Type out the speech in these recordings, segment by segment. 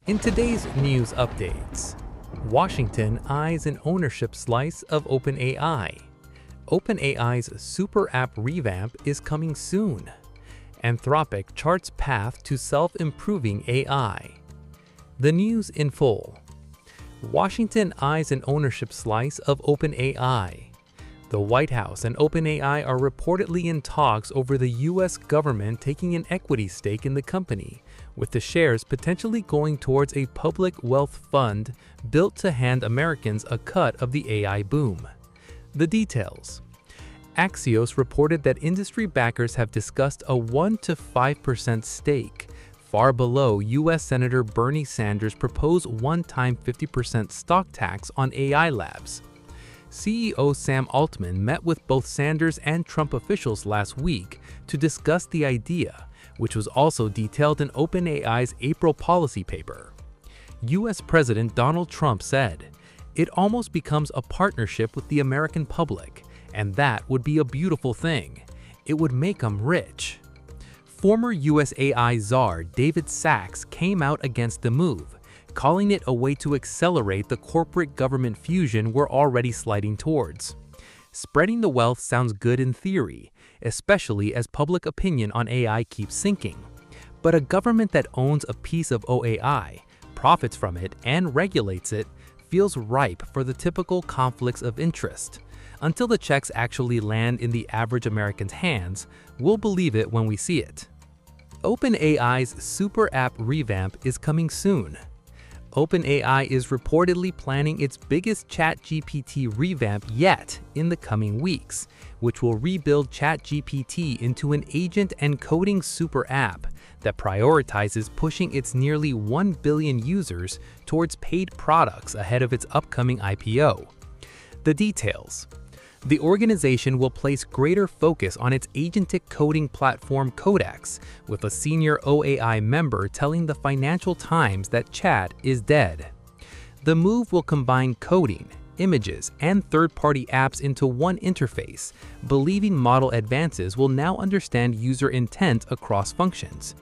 In today's news updates, Washington eyes an ownership slice of OpenAI. OpenAI's super app revamp is coming soon. Anthropic charts path to self-improving AI. The news in full. Washington eyes an ownership slice of OpenAI. The White House and OpenAI are reportedly in talks over the U.S. government taking an equity stake in the company, with the shares potentially going towards a public wealth fund built to hand Americans a cut of the AI boom. The details. Axios reported that industry backers have discussed a 1 to 5% stake, far below U.S. Senator Bernie Sanders' proposed one-time 50% stock tax on AI labs. CEO Sam Altman met with both Sanders and Trump officials last week to discuss the idea, which was also detailed in OpenAI's April policy paper. U.S. President Donald Trump said, "It almost becomes a partnership with the American public, and that would be a beautiful thing. It would make them rich." Former U.S. AI czar David Sacks came out against the move, calling it a way to accelerate the corporate-government fusion we're already sliding towards. Spreading the wealth sounds good in theory, especially as public opinion on AI keeps sinking. But a government that owns a piece of OAI, profits from it, and regulates it feels ripe for the typical conflicts of interest. Until the checks actually land in the average American's hands, we'll believe it when we see it. OpenAI's super app revamp is coming soon. OpenAI is reportedly planning its biggest ChatGPT revamp yet in the coming weeks, which will rebuild ChatGPT into an agent and coding super app that prioritizes pushing its nearly 1 billion users towards paid products ahead of its upcoming IPO. The details. The organization will place greater focus on its agentic coding platform Codex, with a senior OAI member telling the Financial Times that chat is dead. The move will combine coding, images, and third-party apps into one interface, believing model advances will now understand user intent across functions.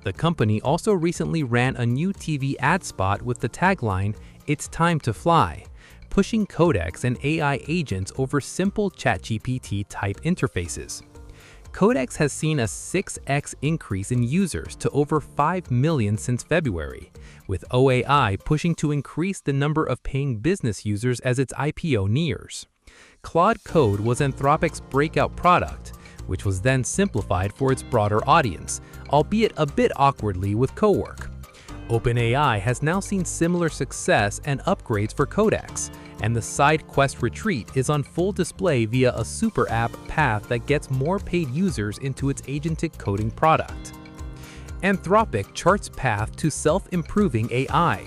The company also recently ran a new TV ad spot with the tagline, "It's time to fly," pushing Codex and AI agents over simple ChatGPT-type interfaces. Codex has seen a 6x increase in users to over 5 million since February, with OAI pushing to increase the number of paying business users as its IPO nears. Claude Code was Anthropic's breakout product, which was then simplified for its broader audience, albeit a bit awkwardly with Cowork. OpenAI has now seen similar success and upgrades for Codex, and the side quest retreat is on full display via a super app path that gets more paid users into its agentic coding product. Anthropic charts path to self-improving AI.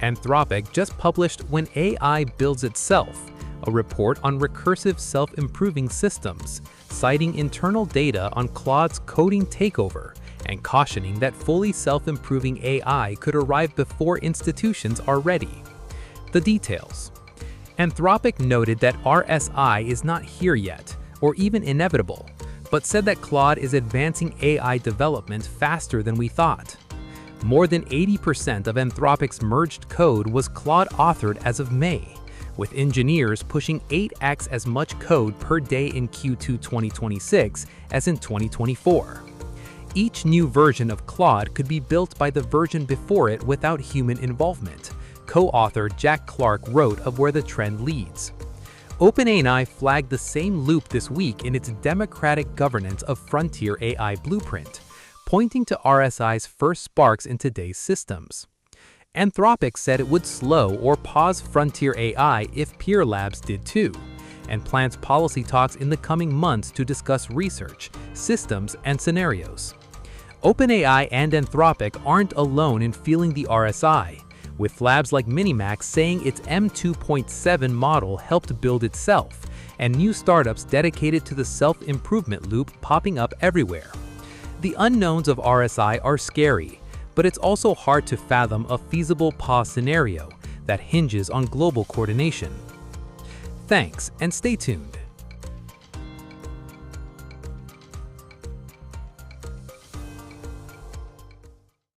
Anthropic just published When AI Builds Itself, a report on recursive self-improving systems, citing internal data on Claude's coding takeover, and cautioning that fully self-improving AI could arrive before institutions are ready. The details. Anthropic noted that RSI is not here yet, or even inevitable, but said that Claude is advancing AI development faster than we thought. More than 80% of Anthropic's merged code was Claude-authored as of May, with engineers pushing 8x as much code per day in Q2 2026 as in 2024. Each new version of Claude could be built by the version before it without human involvement, co-author Jack Clark wrote of where the trend leads. OpenAI flagged the same loop this week in its democratic governance of Frontier AI blueprint, pointing to RSI's first sparks in today's systems. Anthropic said it would slow or pause Frontier AI if peer labs did too, and plans policy talks in the coming months to discuss research, systems, and scenarios. OpenAI and Anthropic aren't alone in feeling the RSI, with labs like Minimax saying its M2.7 model helped build itself, and new startups dedicated to the self-improvement loop popping up everywhere. The unknowns of RSI are scary, but it's also hard to fathom a feasible pause scenario that hinges on global coordination. Thanks, and stay tuned.